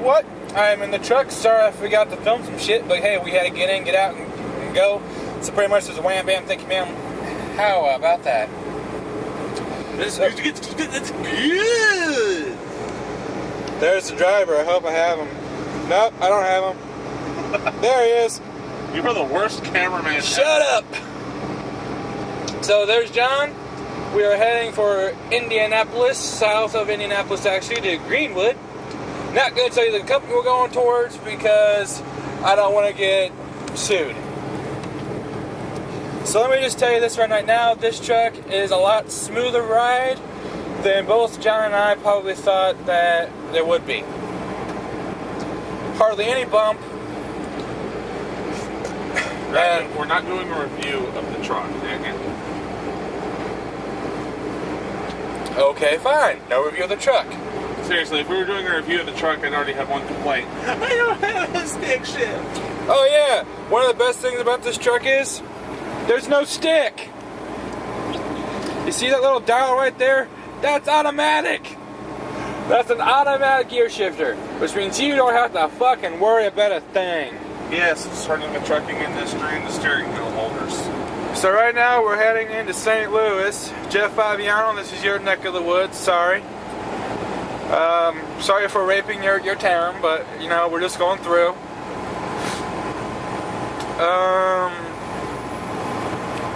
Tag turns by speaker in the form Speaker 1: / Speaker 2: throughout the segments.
Speaker 1: what? I'm in the truck. Sorry I forgot to film some shit, but hey, we had to get in, get out, and go. So pretty much there's a wham bam, thank you ma'am. How about that?
Speaker 2: That's good.
Speaker 1: There's the driver. I hope I have him. Nope, I don't have him. There he is.
Speaker 2: You are the worst cameraman.
Speaker 1: Shut up. So there's John. We are heading for Indianapolis, south of Indianapolis actually, to Greenwood. Not going to tell you the company we're going towards because I don't want to get sued. So let me just tell you this right now. This truck is a lot smoother ride than both John and I probably thought that there would be. Hardly any bump.
Speaker 2: And we're not doing a review of the truck.
Speaker 1: Okay, fine. No review of the truck.
Speaker 2: Seriously, if we were doing a review of the truck, I'd already have one complaint. I don't have a stick shift.
Speaker 1: Oh yeah, one of the best things about this truck is there's no stick. You see that little dial right there? That's automatic. That's an automatic gear shifter, which means you don't have to fucking worry about a thing.
Speaker 2: Yes, it's starting the trucking industry and the steering wheel holders.
Speaker 1: So right now we're heading into St. Louis. Jeff Fabiano, this is your neck of the woods, sorry. Sorry for raping your town, but you know, we're just going through.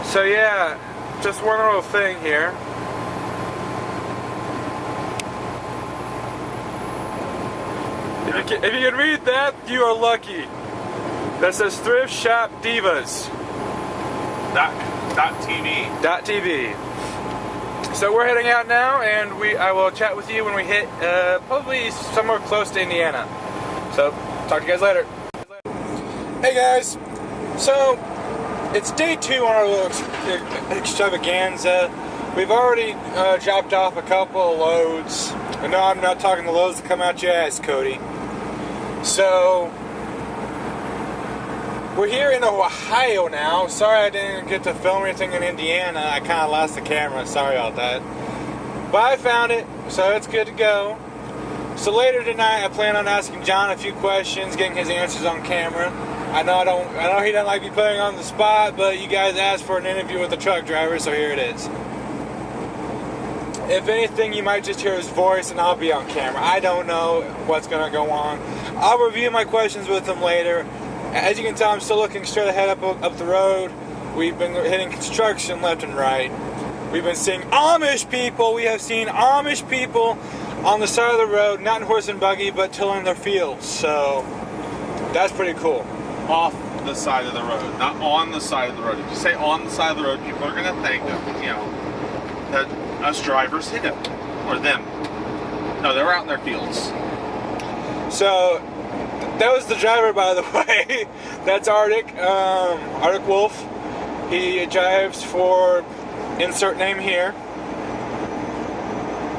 Speaker 1: So yeah, just one little thing here. If you can read that, you are lucky. That says Thrift Shop Divas.
Speaker 2: .tv.
Speaker 1: So we're heading out now, and I will chat with you when we hit probably somewhere close to Indiana. So, talk to you guys later. Hey guys, so it's day 2 on our little extravaganza. We've already dropped off a couple of loads. And no, I'm not talking the loads that come out your ass, Cody. So we're here in Ohio now. Sorry I didn't get to film anything in Indiana. I kind of lost the camera. Sorry about that. But I found it, so it's good to go. So later tonight, I plan on asking John a few questions, getting his answers on camera. I know he doesn't like me putting on the spot, but you guys asked for an interview with the truck driver, so here it is. If anything, you might just hear his voice, and I'll be on camera. I don't know what's gonna go on. I'll review my questions with him later. As you can tell, I'm still looking straight ahead up the road. We've been hitting construction left and right. We've been seeing Amish people. We have seen Amish people on the side of the road, not in horse and buggy, but tilling their fields. So that's pretty cool.
Speaker 2: Off the side of the road, not on the side of the road. If you say on the side of the road, people are going to think that, that us drivers hit them or them. No, they're out in their fields.
Speaker 1: So that was the driver, by the way. That's Arctic, Arctic Wolf. He drives for insert name here.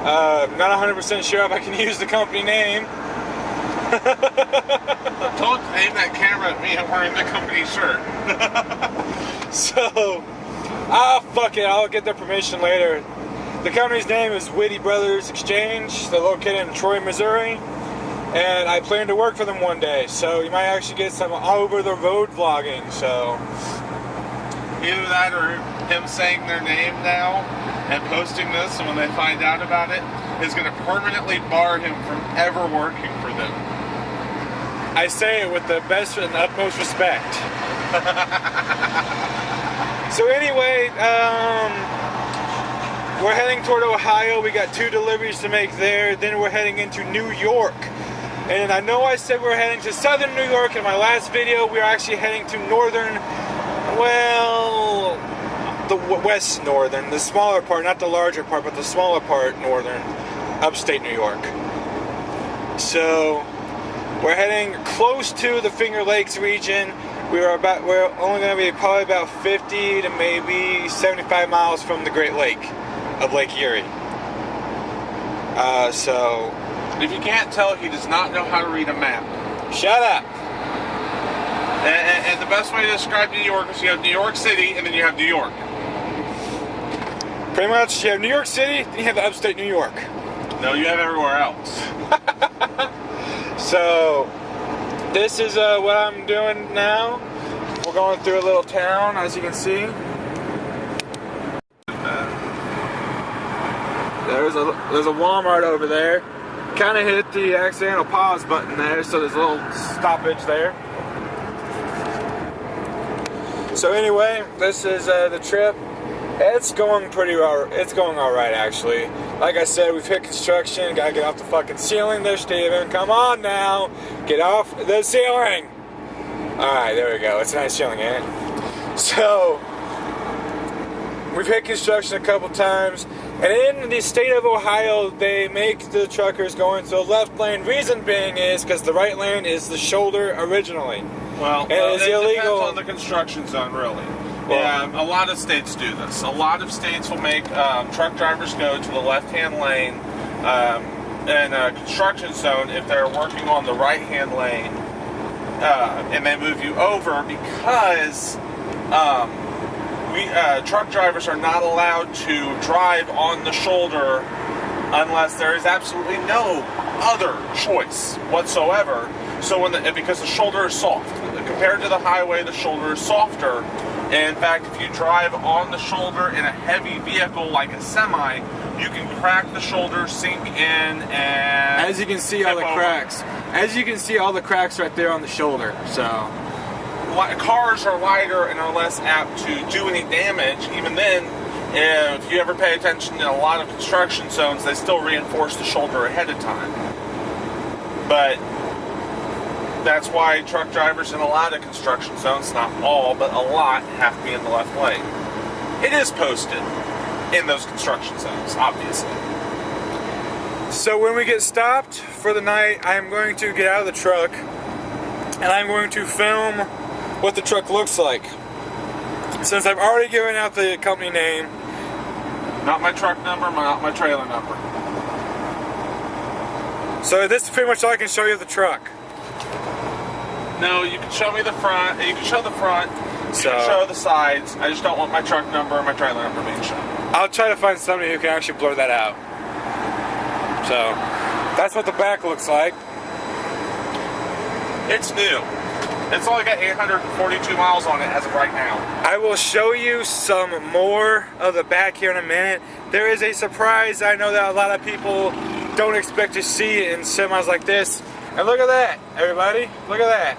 Speaker 1: Not 100% sure if I can use the company name.
Speaker 2: Don't aim that camera at me. I'm wearing the company shirt.
Speaker 1: So, fuck it. I'll get their permission later. The company's name is Witty Brothers Exchange. They're located in Troy, Missouri. And I plan to work for them one day, so you might actually get some over-the-road vlogging, so.
Speaker 2: Either that or him saying their name now and posting this, and when they find out about it, is going to permanently bar him from ever working for them.
Speaker 1: I say it with the best and utmost respect. So anyway, we're heading toward Ohio. We got 2 deliveries to make there. Then we're heading into New York. And I know I said we're heading to southern New York in my last video. We're actually heading to northern, well, the west northern, the smaller part, not the larger part, but the smaller part northern, upstate New York. So we're heading close to the Finger Lakes region. We're only going to be probably about 50 to maybe 75 miles from the Great Lake of Lake Erie. So
Speaker 2: if you can't tell, he does not know how to read a map.
Speaker 1: Shut up.
Speaker 2: And the best way to describe New York is you have New York City and then you have New York.
Speaker 1: Pretty much, you have New York City, then you have upstate New York.
Speaker 2: No, you have everywhere else.
Speaker 1: So this is what I'm doing now. We're going through a little town, as you can see. There's a Walmart over there. Kind of hit the accidental pause button there, so there's a little stoppage there. So anyway, this is the trip. It's going pretty well. It's going all right, actually. Like I said, we've hit construction. Gotta get off the fucking ceiling there, Steven. Come on now, get off the ceiling. All right, there we go. It's a nice ceiling, ain't it? So we've hit construction a couple times. And in the state of Ohio, they make the truckers go into the left lane. Reason being is because the right lane is the shoulder originally.
Speaker 2: Well,
Speaker 1: and it is illegal.
Speaker 2: Depends on the construction zone, really. Yeah, a lot of states do this. A lot of states will make truck drivers go to the left-hand lane in a construction zone if they're working on the right-hand lane, and they move you over because truck drivers are not allowed to drive on the shoulder unless there is absolutely no other choice whatsoever. So because the shoulder is soft. Compared to the highway, the shoulder is softer. In fact, if you drive on the shoulder in a heavy vehicle like a semi, you can crack the shoulder, sink in, and
Speaker 1: as you can see all the cracks. As you can see all the cracks right there on the shoulder. So
Speaker 2: cars are lighter and are less apt to do any damage. Even then, if you ever pay attention in a lot of construction zones, they still reinforce the shoulder ahead of time. But that's why truck drivers in a lot of construction zones, not all, but a lot, have to be in the left lane. It is posted in those construction zones, obviously.
Speaker 1: So when we get stopped for the night, I'm going to get out of the truck and I'm going to film what the truck looks like. Since I've already given out the company name.
Speaker 2: Not my truck number, not my trailer number.
Speaker 1: So this is pretty much all I can show you of the truck.
Speaker 2: No, you can show me the front, you can show the front, you can show the sides. I just don't want my truck number or my trailer number being shown.
Speaker 1: I'll try to find somebody who can actually blur that out. So, that's what the back looks like.
Speaker 2: It's new. It's only got 842 miles on it as of right now.
Speaker 1: I will show you some more of the back here in a minute. There is a surprise I know that a lot of people don't expect to see in semis like this. And look at that, everybody. Look at that.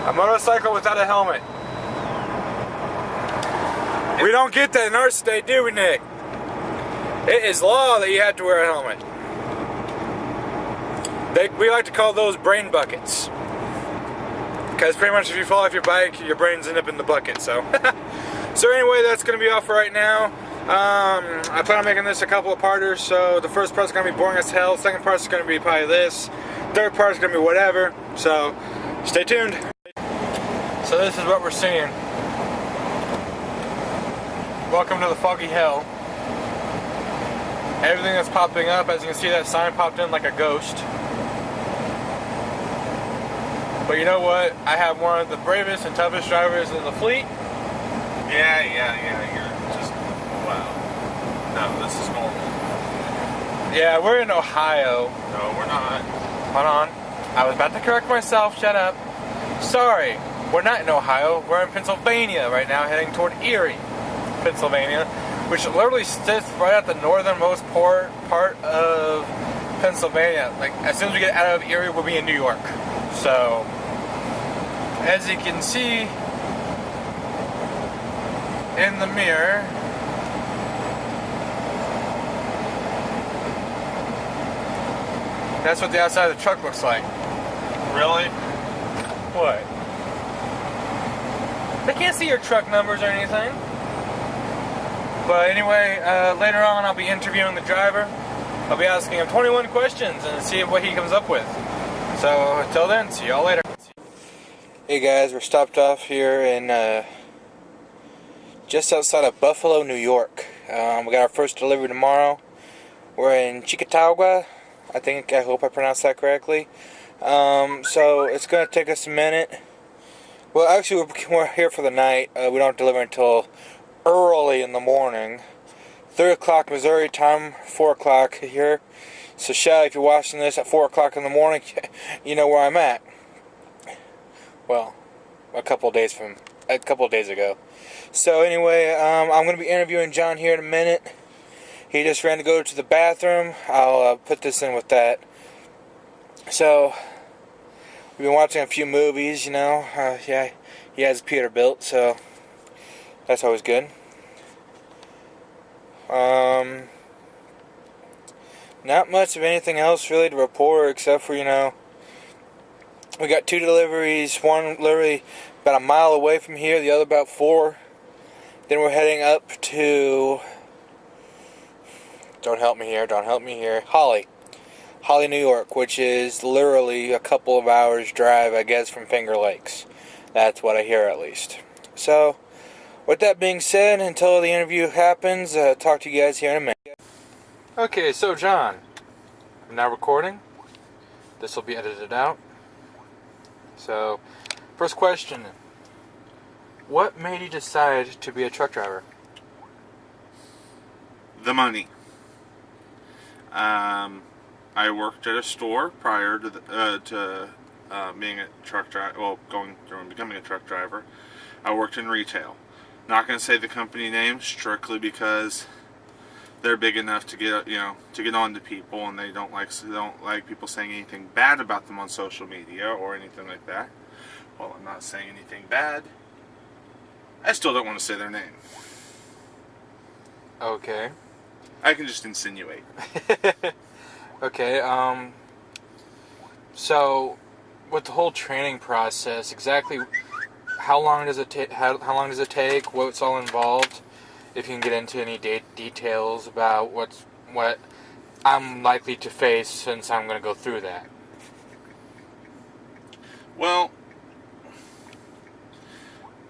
Speaker 1: A motorcycle without a helmet. We don't get that in our state, do we, Nick? It is law that you have to wear a helmet. We like to call those brain buckets. Because pretty much if you fall off your bike, your brains end up in the bucket, so. So anyway, that's going to be all for right now. I plan on making this a couple of parters, so the first part's going to be boring as hell, second part's going to be probably this, third part's going to be whatever, so stay tuned. So this is what we're seeing. Welcome to the foggy hell. Everything that's popping up, as you can see, that sign popped in like a ghost. But you know what? I have one of the bravest and toughest drivers in the fleet.
Speaker 2: Yeah, you're just, wow. No, this is normal.
Speaker 1: Yeah, we're in Ohio.
Speaker 2: No, we're not.
Speaker 1: Hold on. I was about to correct myself, shut up. Sorry, we're not in Ohio, we're in Pennsylvania right now, heading toward Erie, Pennsylvania, which literally sits right at the northernmost part of Pennsylvania. Like, as soon as we get out of Erie, we'll be in New York. So, as you can see in the mirror, that's what the outside of the truck looks like.
Speaker 2: Really?
Speaker 1: What? They can't see your truck numbers or anything. But anyway, later on I'll be interviewing the driver. I'll be asking him 21 questions and see what he comes up with. So until then, see y'all later. Hey guys, we're stopped off here in just outside of Buffalo, New York. We got our first delivery tomorrow. We're in Chewievlog8. I hope I pronounced that correctly. So it's gonna take us a minute. Well, actually, we're here for the night. We don't deliver until early in the morning. 3 o'clock Missouri time, 4 o'clock here. So Shelly, if you're watching this at 4 o'clock in the morning, you know where I'm at. Well, a couple of days ago. So anyway, I'm going to be interviewing John here in a minute. He just ran to go to the bathroom. I'll put this in with that. So, we've been watching a few movies, yeah, he has Peterbilt, so that's always good. Not much of anything else really to report, except for, we got 2 deliveries, one literally about a mile away from here, the other about 4. Then we're heading up to, don't help me here, Holly, New York, which is literally a couple of hours drive, I guess, from Finger Lakes. That's what I hear, at least. So, with that being said, until the interview happens, talk to you guys here in a minute. Okay, so John, I'm now recording. This will be edited out. So, first question. What made you decide to be a truck driver?
Speaker 2: The money. I worked at a store prior to being a truck driver. Well, going through and becoming a truck driver. I worked in retail. Not going to say the company name strictly because they're big enough to get on to people, and they don't like people saying anything bad about them on social media or anything like that. Well, I'm not saying anything bad. I still don't want to say their name.
Speaker 1: Okay.
Speaker 2: I can just insinuate.
Speaker 1: Okay, so with the whole training process, exactly how long does it take? What's all involved? If you can get into any details about what I'm likely to face since I'm going to go through that.
Speaker 2: Well,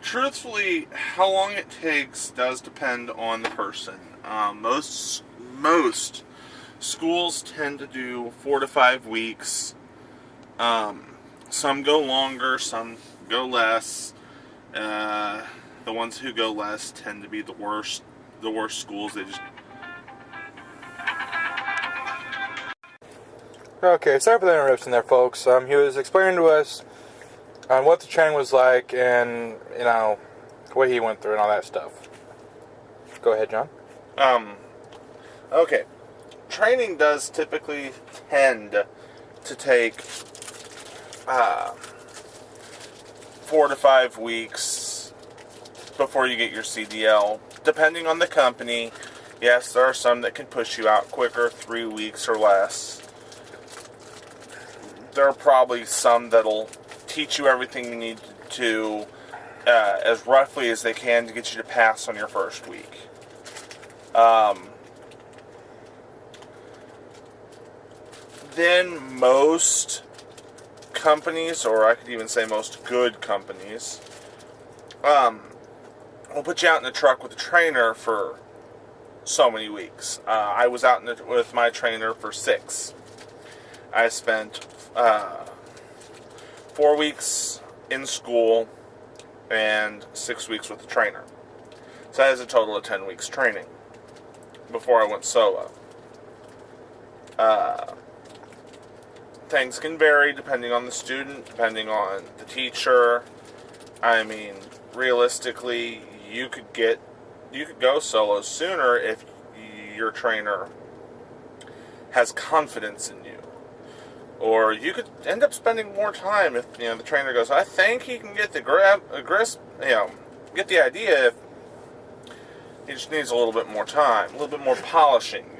Speaker 2: truthfully, how long it takes does depend on the person. Most schools tend to do 4 to 5 weeks. Some go longer, some go less. The ones who go less tend to be the worst schools. They just...
Speaker 1: Okay, sorry for the interruption there, folks. He was explaining to us on what the training was like and, what he went through and all that stuff. Go ahead, John.
Speaker 2: Okay. Training does typically tend to take 4 to 5 weeks before you get your CDL. Depending on the company, yes, there are some that can push you out quicker, 3 weeks or less. There are probably some that'll teach you everything you need to as roughly as they can to get you to pass on your first week. Then most companies, or I could even say most good companies, will put you out in a truck with a trainer for so many weeks. I was out with my trainer for 6. I spent 4 weeks in school and 6 weeks with the trainer. So that is a total of 10 weeks training before I went solo. Things can vary depending on the student, depending on the teacher. I mean, realistically, you could go solo sooner if your trainer has confidence in you. Or you could end up spending more time if the trainer goes, I think he can get get the idea. If he just needs a little bit more time, a little bit more polishing.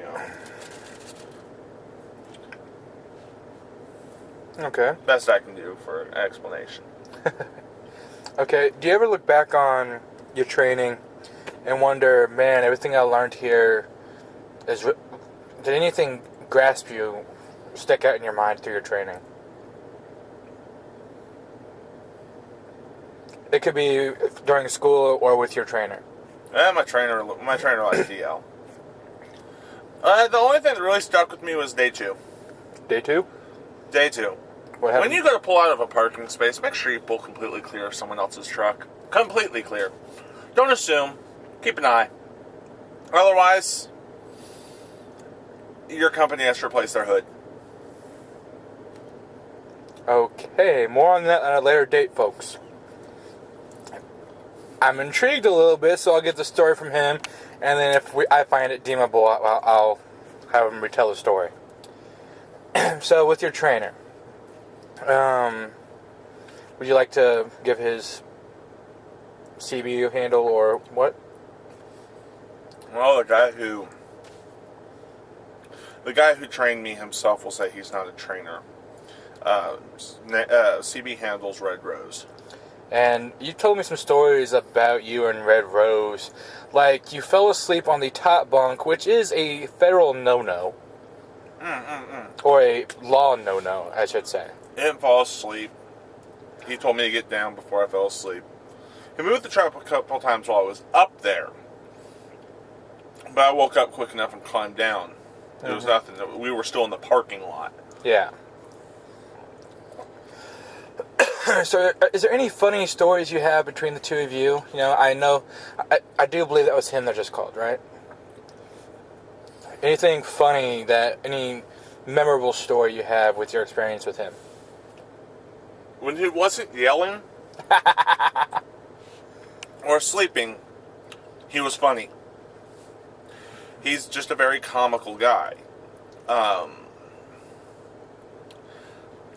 Speaker 1: Okay.
Speaker 2: Best I can do for an explanation.
Speaker 1: Okay. Do you ever look back on your training and wonder, man, everything I learned here did anything grasp you, stick out in your mind through your training? It could be during school or with your trainer.
Speaker 2: My trainer liked DL. The only thing that really stuck with me was day 2.
Speaker 1: Day 2?
Speaker 2: Day 2.
Speaker 1: What happened?
Speaker 2: When you go to pull out of a parking space, make sure you pull completely clear of someone else's truck. Completely clear. Don't assume. Keep an eye. Otherwise, your company has to replace their hood.
Speaker 1: Okay, more on that at a later date, folks. I'm intrigued a little bit, so I'll get the story from him, and then if I find it deemable, I'll have him retell the story. So, with your trainer, would you like to give his CBU handle or what?
Speaker 2: Well, the guy who trained me himself will say he's not a trainer. CB handles Red Rose.
Speaker 1: And you told me some stories about you and Red Rose. Like, you fell asleep on the top bunk, which is a federal no-no. Or a law no-no, I should say.
Speaker 2: I didn't fall asleep. He told me to get down before I fell asleep. He moved the trap a couple times while I was up there. But I woke up quick enough and climbed down. There was nothing. We were still in the parking lot.
Speaker 1: Yeah. So, is there any funny stories you have between the two of you? You know, I do believe that was him that just called, right? Anything funny any memorable story you have with your experience with him?
Speaker 2: When he wasn't yelling or sleeping, he was funny. He's just a very comical guy.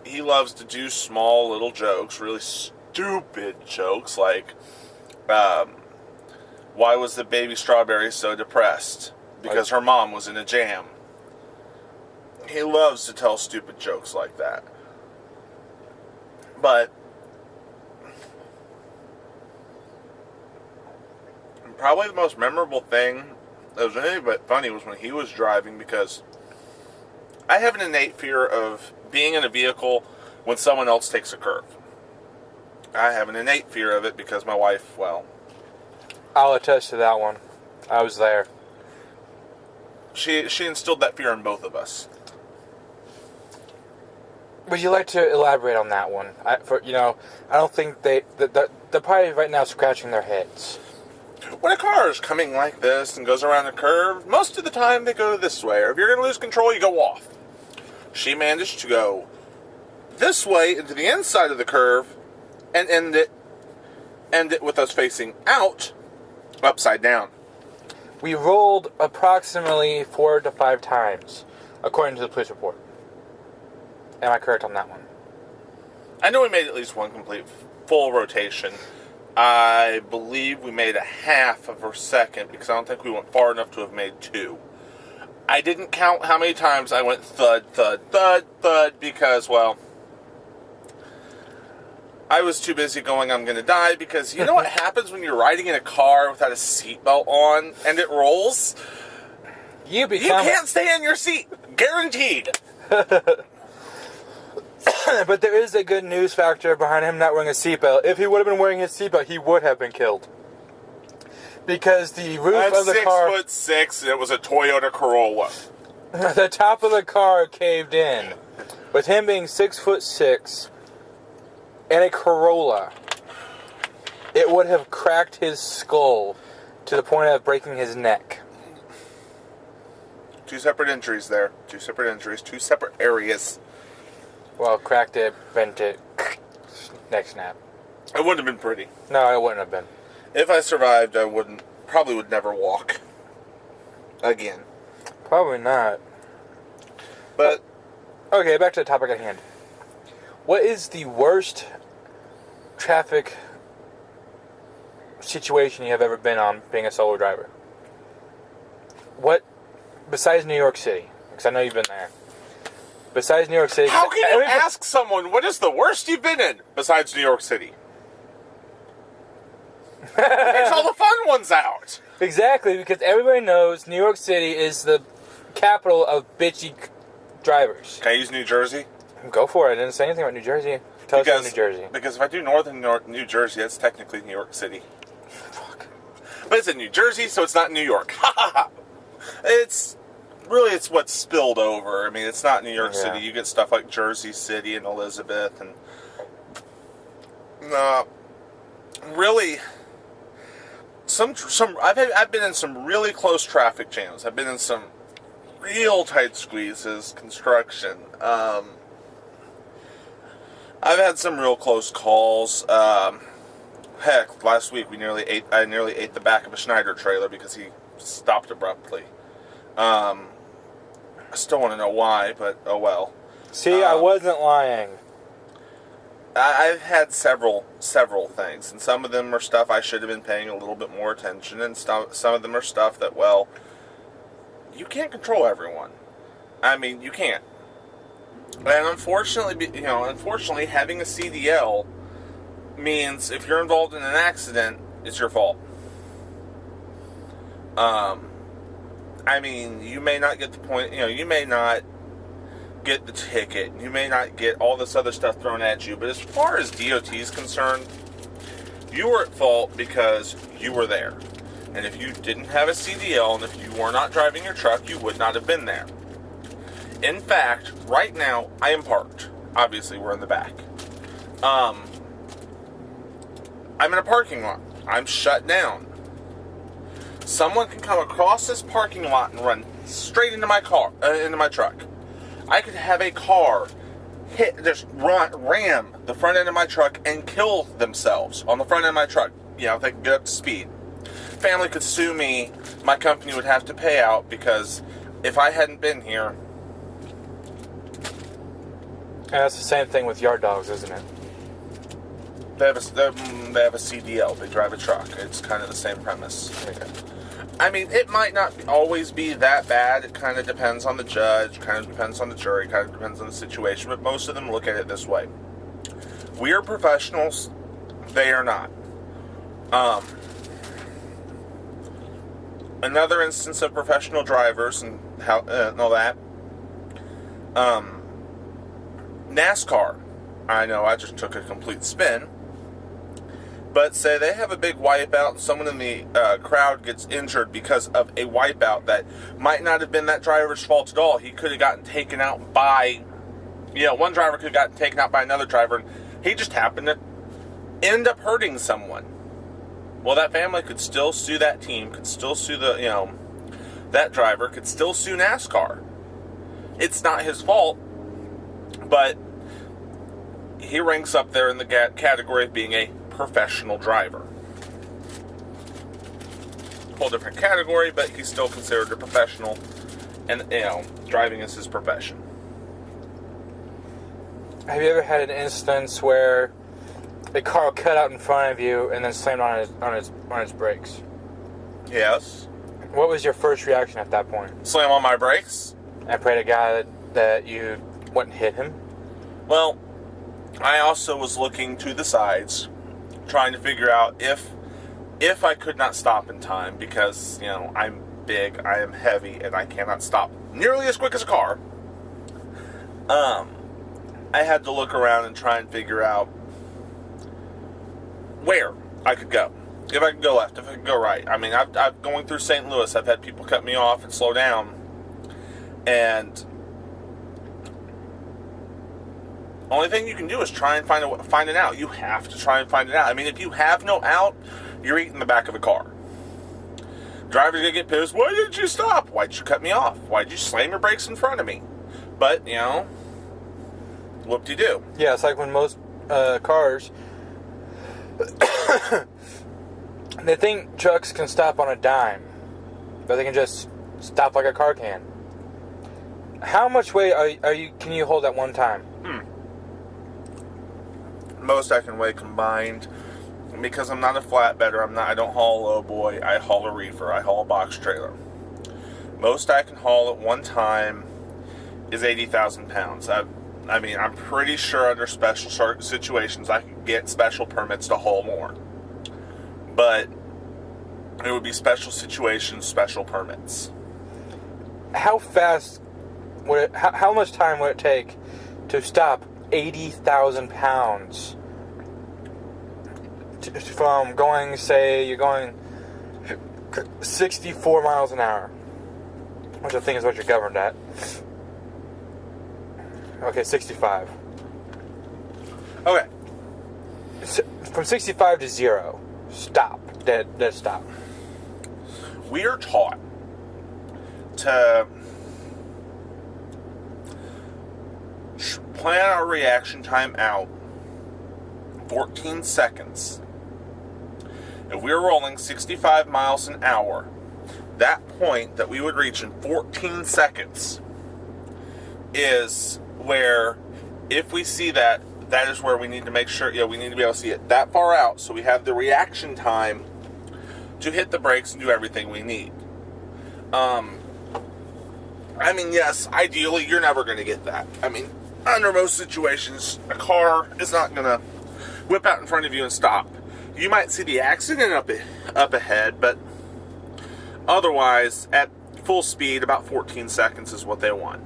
Speaker 2: He loves to do small little jokes, really stupid jokes, like, why was the baby strawberry so depressed? Because her mom was in a jam. He loves to tell stupid jokes like that. But probably the most memorable thing that was anything but funny was when he was driving, because I have an innate fear of being in a vehicle when someone else takes a curve. I have an innate fear of it because my wife, well,
Speaker 1: I'll attest to that one. I was there.
Speaker 2: She instilled that fear in both of us.
Speaker 1: Would you like to elaborate on that one? I don't think they're probably right now scratching their heads.
Speaker 2: When a car is coming like this and goes around a curve, most of the time they go this way. Or if you're going to lose control, you go off. She managed to go this way into the inside of the curve and end it with us facing out, upside down.
Speaker 1: We rolled approximately 4 to 5 times, according to the police report. Am I correct on that one?
Speaker 2: I know we made at least one complete full rotation. I believe we made a half of a second because I don't think we went far enough to have made 2. I didn't count how many times I went thud, thud, thud, thud because, well, I was too busy going, I'm going to die, because you know what happens when you're riding in a car without a seatbelt on and it rolls? You can't stay in your seat. Guaranteed.
Speaker 1: But there is a good news factor behind him not wearing a seatbelt. If he would have been wearing his seatbelt, he would have been killed. Because the roof of the car...
Speaker 2: I'm 6'6", and it was a Toyota Corolla.
Speaker 1: The top of the car caved in. With him being 6'6", and a Corolla, it would have cracked his skull to the point of breaking his neck.
Speaker 2: 2 separate injuries there. 2 separate injuries. 2 separate areas.
Speaker 1: Well, cracked it, bent it, neck snap.
Speaker 2: It wouldn't have been pretty.
Speaker 1: No, it wouldn't have been.
Speaker 2: If I survived, I probably would never walk again.
Speaker 1: Probably not.
Speaker 2: But
Speaker 1: okay, back to the topic at hand. What is the worst traffic situation you have ever been on being a solo driver? What, besides New York City, because I know you've been there. Besides New York City...
Speaker 2: How can you ask someone what is the worst you've been in besides New York City? It's all the fun ones out.
Speaker 1: Exactly, because everybody knows New York City is the capital of bitchy drivers.
Speaker 2: Can I use New Jersey?
Speaker 1: Go for it. I didn't say anything about New Jersey. Tell us about New Jersey.
Speaker 2: Because if I do northern New Jersey, that's technically New York City.
Speaker 1: Fuck.
Speaker 2: But it's in New Jersey, so it's not New York. Ha ha ha. It's what's spilled over. I mean, it's not New York City. You get stuff like Jersey City and Elizabeth and really I've been in some really close traffic jams. I've been in some real tight squeezes, construction. I've had some real close calls. Heck, last week I nearly ate the back of a Schneider trailer because he stopped abruptly. I still want to know why, but oh well.
Speaker 1: See, I wasn't lying.
Speaker 2: I've had several things, and some of them are stuff I should have been paying a little bit more attention, and some of them are stuff that, well, you can't control everyone. I mean, you can't. And unfortunately, having a CDL means if you're involved in an accident, it's your fault. I mean, you may not get the point, you may not get the ticket, you may not get all this other stuff thrown at you, but as far as DOT is concerned, you were at fault because you were there. And if you didn't have a CDL, and if you were not driving your truck, you would not have been there. In fact, right now, I am parked. Obviously, we're in the back. I'm in a parking lot. I'm shut down. Someone can come across this parking lot and run straight into my truck. I could have a car ram the front end of my truck and kill themselves on the front end of my truck. If they could get up to speed. Family could sue me. My company would have to pay out because if I hadn't been here.
Speaker 1: And that's the same thing with yard dogs, isn't it?
Speaker 2: They have a CDL. They drive a truck. It's kind of the same premise.
Speaker 1: Okay.
Speaker 2: I mean, it might not always be that bad. It kind of depends on the judge, kind of depends on the jury, kind of depends on the situation, but most of them look at it this way. We are professionals. They are not. Another instance of professional drivers and how and all that. NASCAR. I know I just took a complete spin. But say they have a big wipeout and someone in the crowd gets injured because of a wipeout that might not have been that driver's fault at all. He could have gotten taken out by, one driver could have gotten taken out by another driver, and he just happened to end up hurting someone. Well, that family could still sue that team, could still sue that driver, could still sue NASCAR. It's not his fault, but he ranks up there in the category of being a professional driver. Whole different category, but he's still considered a professional, and driving is his profession.
Speaker 1: Have you ever had an instance where a car cut out in front of you and then slammed on its brakes?
Speaker 2: Yes.
Speaker 1: What was your first reaction at that point?
Speaker 2: Slam on my brakes?
Speaker 1: I pray to God that you wouldn't hit him.
Speaker 2: Well, I also was looking to the sides, trying to figure out if I could not stop in time because, I'm big, I am heavy, and I cannot stop nearly as quick as a car. I had to look around and try and figure out where I could go. If I could go left, if I could go right. I mean, I've going through St. Louis, I've had people cut me off and slow down, and only thing you can do is try and find it out. You have to try and find it out. I mean, if you have no out, you're eating the back of a car. Driver's gonna get pissed. Why didn't you stop? Why'd you cut me off? Why'd you slam your brakes in front of me? But, whoop-de-doo.
Speaker 1: Yeah, it's like when most cars, they think trucks can stop on a dime, but they can just stop like a car can. How much weight can you hold at one time?
Speaker 2: Most I can weigh combined, because I'm not a flatbedder. I don't haul a low boy. I haul a reefer. I haul a box trailer. Most I can haul at one time is 80,000 pounds. I'm pretty sure under special situations I could get special permits to haul more. But it would be special situations, special permits.
Speaker 1: How fast how much time would it take to stop 80,000 pounds from going, say, you're going 64 miles an hour, which I think is what you're governed at. Okay, 65.
Speaker 2: Okay.
Speaker 1: From 65 to 0. Stop. Dead stop.
Speaker 2: We are taught to plan our reaction time out 14 seconds. If we were rolling 65 miles an hour, that point that we would reach in 14 seconds is where, if we see that, that is where we need to make sure, we need to be able to see it that far out so we have the reaction time to hit the brakes and do everything we need. Yes, ideally, you're never going to get that. Under most situations, a car is not going to whip out in front of you and stop. You might see the accident up ahead, but otherwise, at full speed, about 14 seconds is what they want.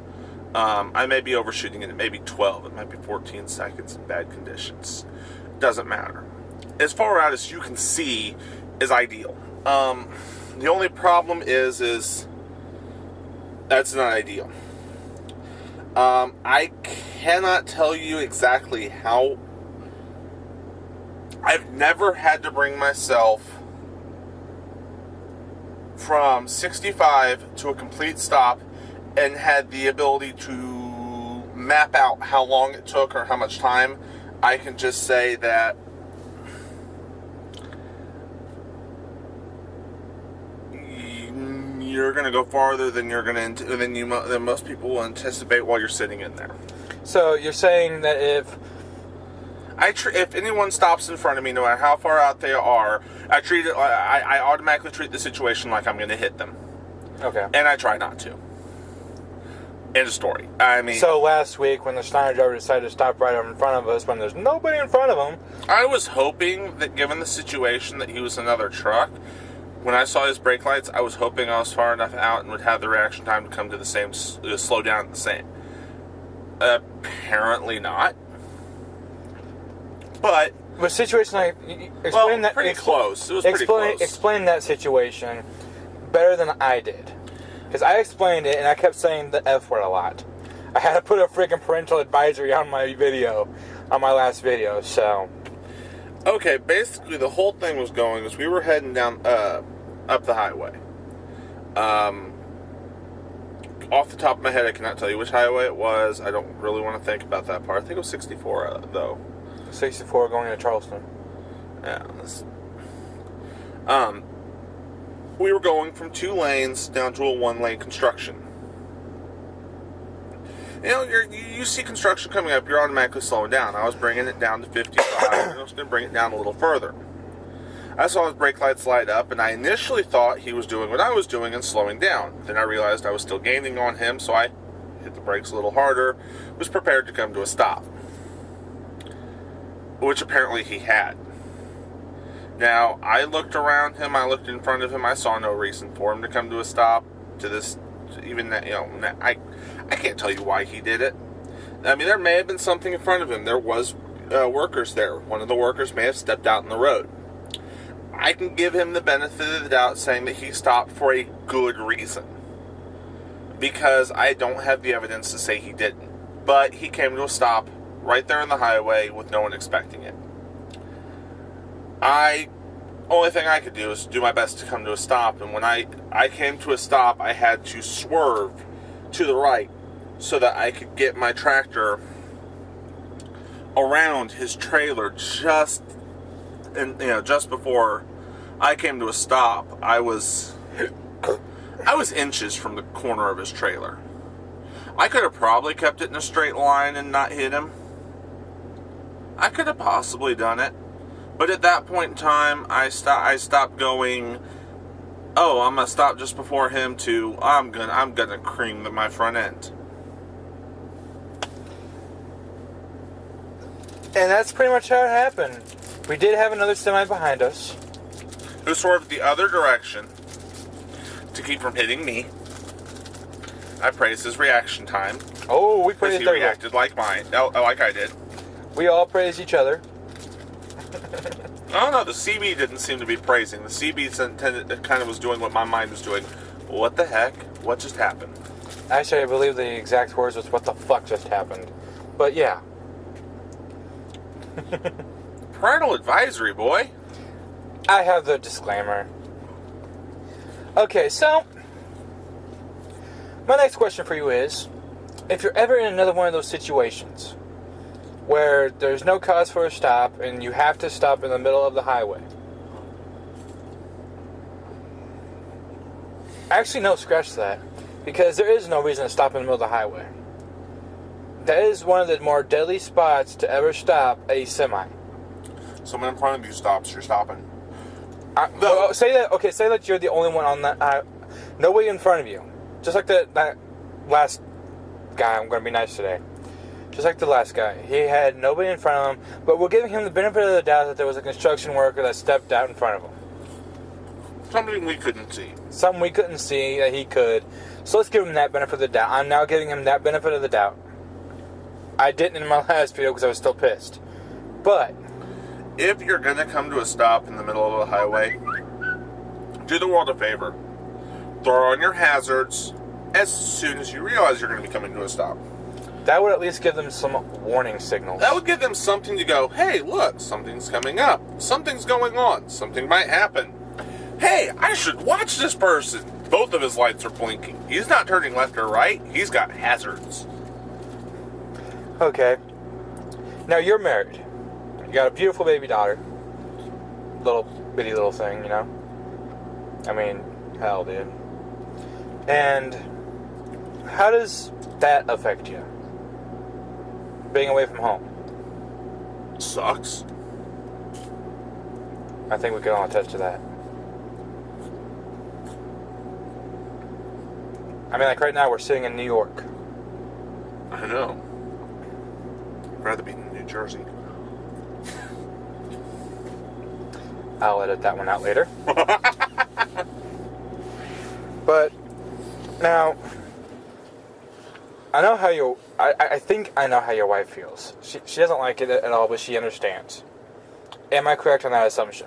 Speaker 2: I may be overshooting it. It may be 12. It might be 14 seconds in bad conditions. Doesn't matter. As far out as you can see is ideal. The only problem is that's not ideal. I cannot tell you exactly how. I've never had to bring myself from 65 to a complete stop and had the ability to map out how long it took or how much time. I can just say that you're going to go farther than than most people will anticipate while you're sitting in there.
Speaker 1: So you're saying that if
Speaker 2: anyone stops in front of me, no matter how far out they are, I automatically treat the situation like I'm going to hit them.
Speaker 1: Okay.
Speaker 2: And I try not to. End of story.
Speaker 1: So last week when the Steiner driver decided to stop right in front of us when there's nobody in front of him,
Speaker 2: I was hoping that, given the situation, that he was another truck. When I saw his brake lights, I was hoping I was far enough out and would have the reaction time to come to the same, slow down at the same. Apparently not. But
Speaker 1: the situation
Speaker 2: pretty close. It was pretty close.
Speaker 1: Explain that situation better than I did. Because I explained it and I kept saying the F word a lot. I had to put a freaking parental advisory on my last video, so.
Speaker 2: Okay, basically the whole thing was going as we were heading down, up the highway. Off the top of my head, I cannot tell you which highway it was. I don't really want to think about that part. I think it was 64, though.
Speaker 1: 64 going into Charleston.
Speaker 2: Yeah. We were going from 2 lanes down to a 1-lane construction. You see construction coming up, you're automatically slowing down. I was bringing it down to 55, and I was going to bring it down a little further. I saw his brake lights light up, and I initially thought he was doing what I was doing and slowing down. Then I realized I was still gaining on him, so I hit the brakes a little harder, was prepared to come to a stop. Which apparently he had. Now, I looked around him, I looked in front of him, I saw no reason for him to come to a stop. I can't tell you why he did it. There may have been something in front of him. There was workers there. One of the workers may have stepped out in the road. I can give him the benefit of the doubt saying that he stopped for a good reason. Because I don't have the evidence to say he didn't. But he came to a stop right there on the highway with no one expecting it. Only thing I could do is do my best to come to a stop, and when I came to a stop, I had to swerve to the right so that I could get my tractor around his trailer just before I came to a stop. I was inches from the corner of his trailer. I could have probably kept it in a straight line and not hit him. I could have possibly done it. But at that point in time, I stopped going, oh, I'm going to stop just before him, to I'm gonna cream my front end.
Speaker 1: And that's pretty much how it happened. We did have another semi behind us,
Speaker 2: who swerved the other direction to keep from hitting me. I praised his reaction time.
Speaker 1: Oh, we praised
Speaker 2: he reacted like I did.
Speaker 1: We all praised each other.
Speaker 2: Oh no, the CB didn't seem to be praising. The CB kind of was doing what my mind was doing. What the heck? What just happened?
Speaker 1: Actually, I believe the exact words was, what the fuck just happened? But yeah.
Speaker 2: Parental advisory, boy.
Speaker 1: I have the disclaimer. Okay, so my next question for you is, if you're ever in another one of those situations where there's no cause for a stop and you have to stop in the middle of the highway. Actually, no, scratch that. Because there is no reason to stop in the middle of the highway. That is one of the more deadly spots to ever stop a semi.
Speaker 2: Someone in front of you stops, you're stopping.
Speaker 1: Say that you're the only one on that. Nobody in front of you. Just like that last guy. I'm going to be nice today. Just like the last guy. He had nobody in front of him, but we're giving him the benefit of the doubt that there was a construction worker that stepped out in front of him.
Speaker 2: Something we couldn't see.
Speaker 1: Something we couldn't see that he could. So let's give him that benefit of the doubt. I'm now giving him that benefit of the doubt. I didn't in my last video because I was still pissed. But
Speaker 2: if you're going to come to a stop in the middle of a highway, do the world a favor. Throw on your hazards as soon as you realize you're going to be coming to a stop.
Speaker 1: that would at least give them some warning signals.
Speaker 2: That would give them something to go, hey, look, something's coming up. Something's going on. Something might happen. Hey, I should watch this person. Both of his lights are blinking. He's not turning left or right. He's got hazards.
Speaker 1: Okay. Now you're married. You got a beautiful baby daughter. Little bitty little thing, you know? I mean, hell, dude. And how does that affect you? Being away from home.
Speaker 2: Sucks.
Speaker 1: I think we can all attest to that. I mean, like right now we're sitting in New York.
Speaker 2: I know. I'd rather be in New Jersey.
Speaker 1: I'll edit that one out later. But now, I know how you. I think I know how your wife feels. She doesn't like it at all, but she understands. Am I correct on that assumption?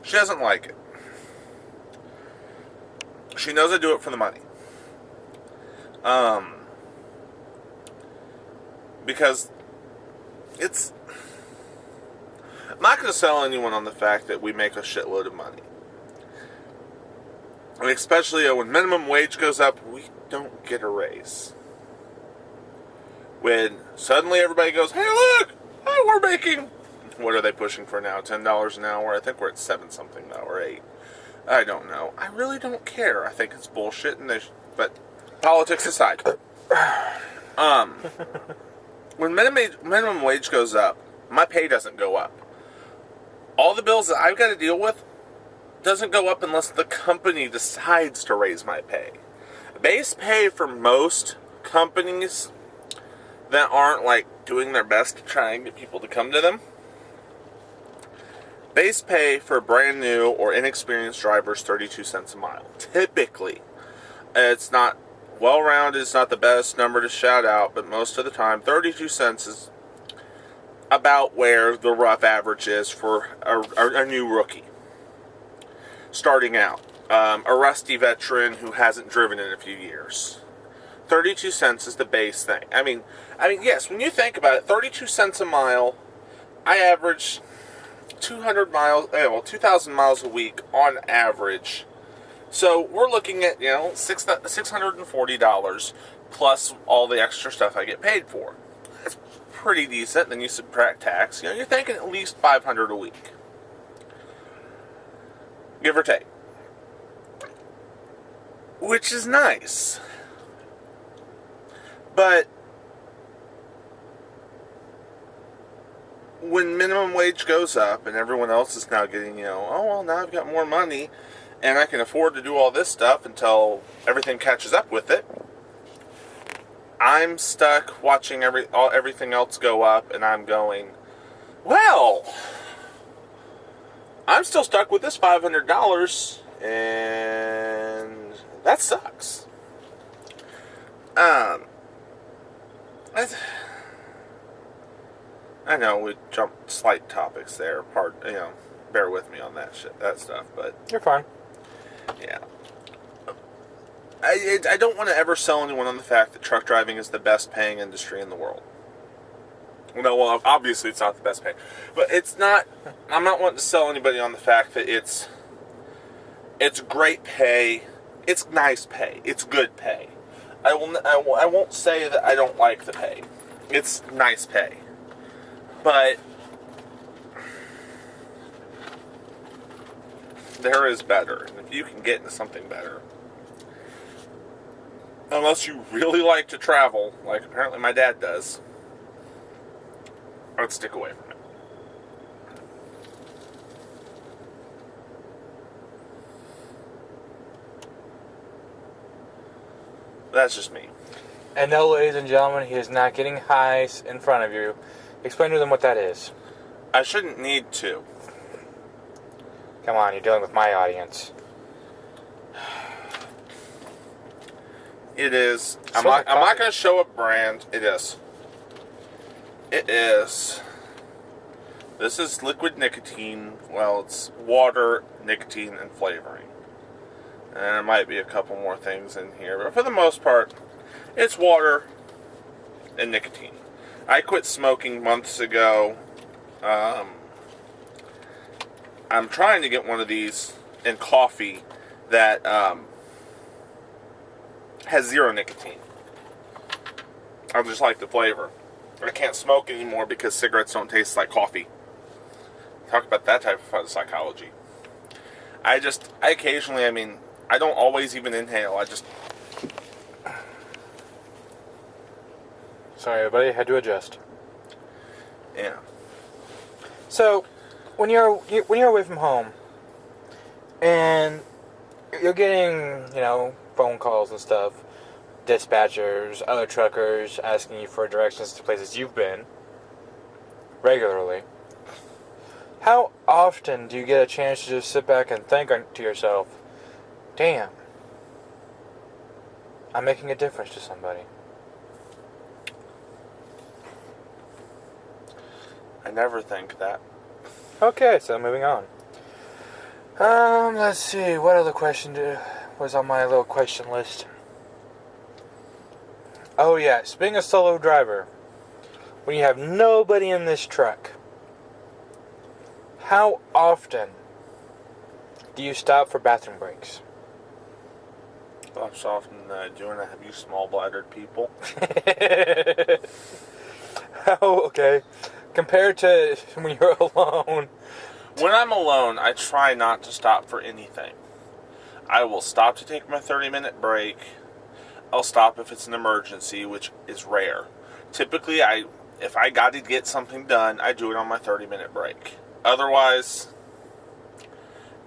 Speaker 2: She doesn't like it. She knows I do it for the money. Because it's... I'm not going to sell anyone on the fact that we make a shitload of money. I mean, especially when minimum wage goes up, we don't get a raise. When suddenly everybody goes, hey, look! Hey, we're making... What are they pushing for now? $10 an hour? I think we're at 7 something now, or 8. I don't know. I really don't care. I think it's bullshit, and but politics aside. When minimum wage goes up, my pay doesn't go up. All the bills that I've got to deal with doesn't go up unless the company decides to raise my pay. Base pay for most companies that aren't like doing their best to try and get people to come to them. Base pay for brand new or inexperienced drivers, 32 cents a mile. Typically, it's not well-rounded, it's not the best number to shout out, but most of the time, 32 cents is about where the rough average is for a new rookie. Starting out. A rusty veteran who hasn't driven in a few years. 32 cents is the base thing. I mean, yes, when you think about it, 32 cents a mile, I average 200 miles, 2,000 miles a week on average. So we're looking at, $640 plus all the extra stuff I get paid for. That's pretty decent. Then you subtract tax. You're thinking at least $500 a week. Give or take. Which is nice. But when minimum wage goes up and everyone else is now getting, now I've got more money and I can afford to do all this stuff until everything catches up with it, I'm stuck watching everything else go up, and I'm going, well, I'm still stuck with this $500, and that sucks. I know we jumped slight topics there. Bear with me on that stuff, but
Speaker 1: You're fine.
Speaker 2: yeah. I don't want to ever sell anyone on the fact that truck driving is the best paying industry in the world. Well, obviously it's not the best paying, but it's not. I'm not wanting to sell anybody on the fact that it's great pay, it's nice pay, it's good pay. I won't say that I don't like the pay. It's nice pay. But there is better. And if you can get into something better, unless you really like to travel, like apparently my dad does, I'd stick away from it. That's just me.
Speaker 1: And no, ladies and gentlemen, he is not getting high in front of you. Explain to them what that is.
Speaker 2: I shouldn't need to.
Speaker 1: Come on, you're dealing with my audience.
Speaker 2: It is. I'm not going to show a brand. It is. It is. This is liquid nicotine. Well, it's water, nicotine, and flavoring. And there might be a couple more things in here. But for the most part, it's water and nicotine. I quit smoking months ago. I'm trying to get one of these in coffee that has zero nicotine. I just like the flavor. I can't smoke anymore because cigarettes don't taste like coffee. Talk about that type of psychology. I occasionally, I don't always even inhale. I just...
Speaker 1: Sorry, everybody, had to adjust.
Speaker 2: Yeah.
Speaker 1: So, when you're away from home, and you're getting, phone calls and stuff, dispatchers, other truckers asking you for directions to places you've been regularly, how often do you get a chance to just sit back and think to yourself, damn, I'm making a difference to somebody?
Speaker 2: I never think that.
Speaker 1: Okay, so moving on. Let's see, what other question was on my little question list? Oh yeah, being a solo driver, when you have nobody in this truck, how often do you stop for bathroom breaks?
Speaker 2: How often do I have you small-bladdered people?
Speaker 1: Oh, okay. Compared to when you're alone.
Speaker 2: When I'm alone, I try not to stop for anything. I will stop to take my 30-minute break. I'll stop if it's an emergency, which is rare. Typically, if I got to get something done, I do it on my 30-minute break. Otherwise,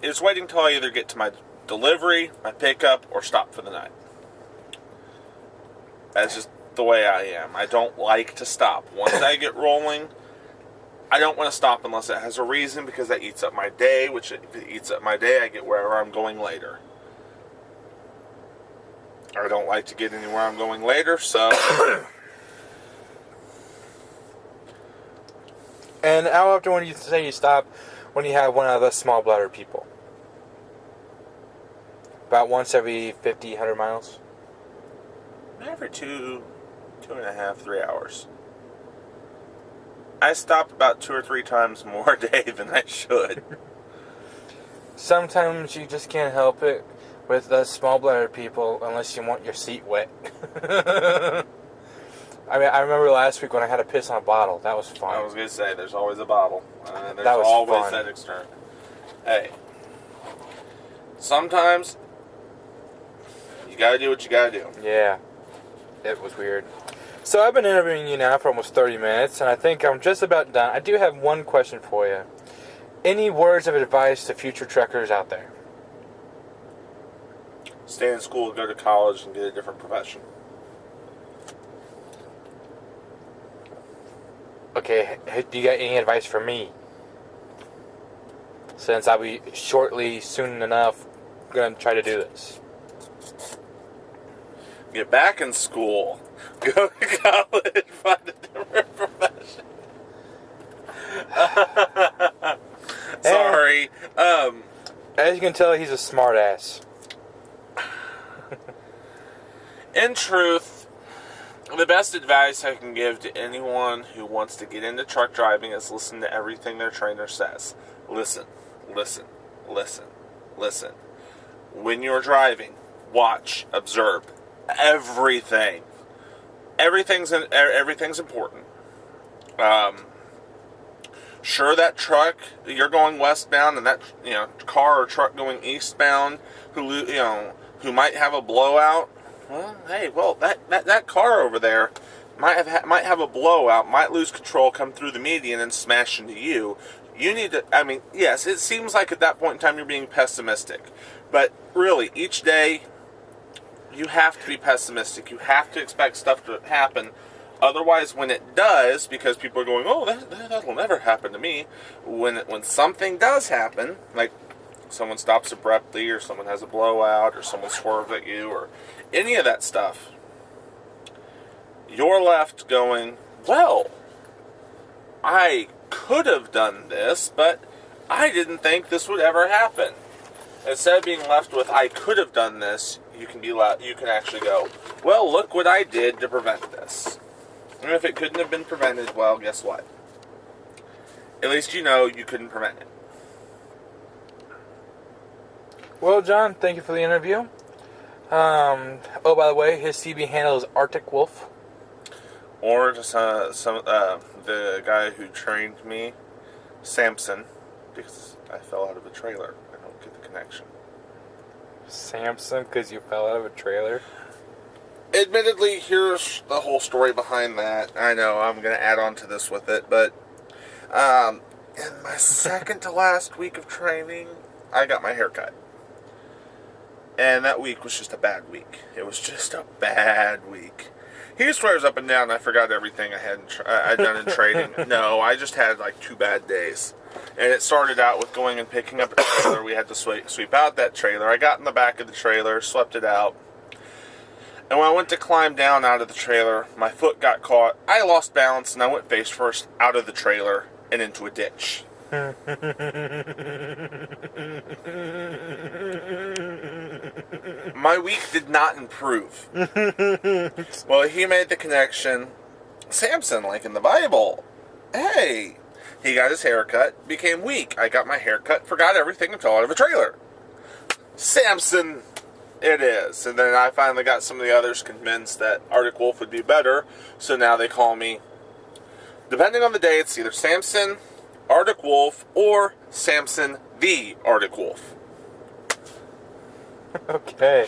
Speaker 2: it's waiting until I either get to my delivery, my pickup, or stop for the night. That's just the way I am. I don't like to stop. Once I get rolling, I don't want to stop unless it has a reason, because that eats up my day, which if it eats up my day, I get wherever I'm going later. I don't like to get anywhere I'm going later, so...
Speaker 1: And how often would you say you stop when you have one of the small bladder people? About once every 50, 100 miles?
Speaker 2: Every 2.5, 3 hours. I stop about 2 or 3 times more a day than I should.
Speaker 1: Sometimes you just can't help it with the small bladder people unless you want your seat wet. I remember last week when I had to piss on a bottle. That was fun.
Speaker 2: I was going to say, there's always a bottle. There's
Speaker 1: that was
Speaker 2: always
Speaker 1: fun.
Speaker 2: that extern. Hey. Sometimes, you got to do what you got to do.
Speaker 1: Yeah. It was weird. So I've been interviewing you now for almost 30 minutes, and I think I'm just about done. I do have one question for you. Any words of advice to future truckers out there?
Speaker 2: Stay in school, go to college, and get a different profession.
Speaker 1: Okay, do you got any advice for me? Since I'll be shortly, soon enough, going to try to do this.
Speaker 2: Get back in school. Go to college, find a different profession. Sorry.
Speaker 1: As you can tell, he's a smart ass.
Speaker 2: In truth, the best advice I can give to anyone who wants to get into truck driving is listen to everything their trainer says. Listen, listen, listen, listen. When you're driving, watch, observe everything. everything's important. Sure, that truck, you're going westbound, and that car or truck going eastbound, who might have a blowout. Well, hey, that car over there might have a blowout, might lose control, come through the median, and smash into you. You need to. I mean, yes, it seems like at that point in time you're being pessimistic, but really, each day you have to be pessimistic. You have to expect stuff to happen. Otherwise, when it does, because people are going, "Oh, that will never happen to me," when something does happen, like someone stops abruptly, or someone has a blowout, or someone swerves at you, or any of that stuff, you're left going, "Well, I could have done this, but I didn't think this would ever happen." Instead of being left with, "I could have done this," you can actually go, "Well, look what I did to prevent this." And if it couldn't have been prevented, well, guess what? At least you know you couldn't prevent it.
Speaker 1: Well, John, thank you for the interview. Oh, by the way, his CB handle is Arctic Wolf.
Speaker 2: Or just the guy who trained me, Samson, because I fell out of a trailer. I don't get the connection.
Speaker 1: Samson, because you fell out of a trailer?
Speaker 2: Admittedly, here's the whole story behind that. I know I'm going to add on to this with it, but in my second to last week of training, I got my hair cut. And that week was just a bad week. It was just a bad week. He swears up and down I forgot everything I'd done in trading. No, I just had like 2 bad days. And it started out with going and picking up a trailer. We had to sweep out that trailer. I got in the back of the trailer, swept it out. And when I went to climb down out of the trailer, my foot got caught. I lost balance and I went face first out of the trailer and into a ditch. My week did not improve. Well, he made the connection. Samson, like in the Bible. Hey, he got his hair cut, became weak. I got my hair cut, forgot everything, and fell out of a trailer. Samson, it is. And then I finally got some of the others convinced that Arctic Wolf would be better. So now they call me, depending on the day, it's either Samson, Arctic Wolf, or Samson the Arctic Wolf.
Speaker 1: Okay.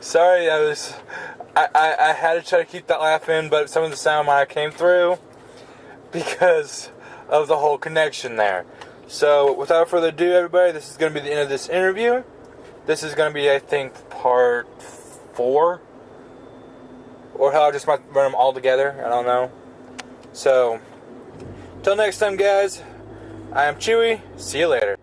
Speaker 1: Sorry, I had to try to keep that laugh in, but some of the sound might have came through because of the whole connection there. So, without further ado, everybody, this is going to be the end of this interview. This is going to be, I think, part 4. Or how I just might run them all together. I don't know. So, till next time, guys, I am Chewy. See you later.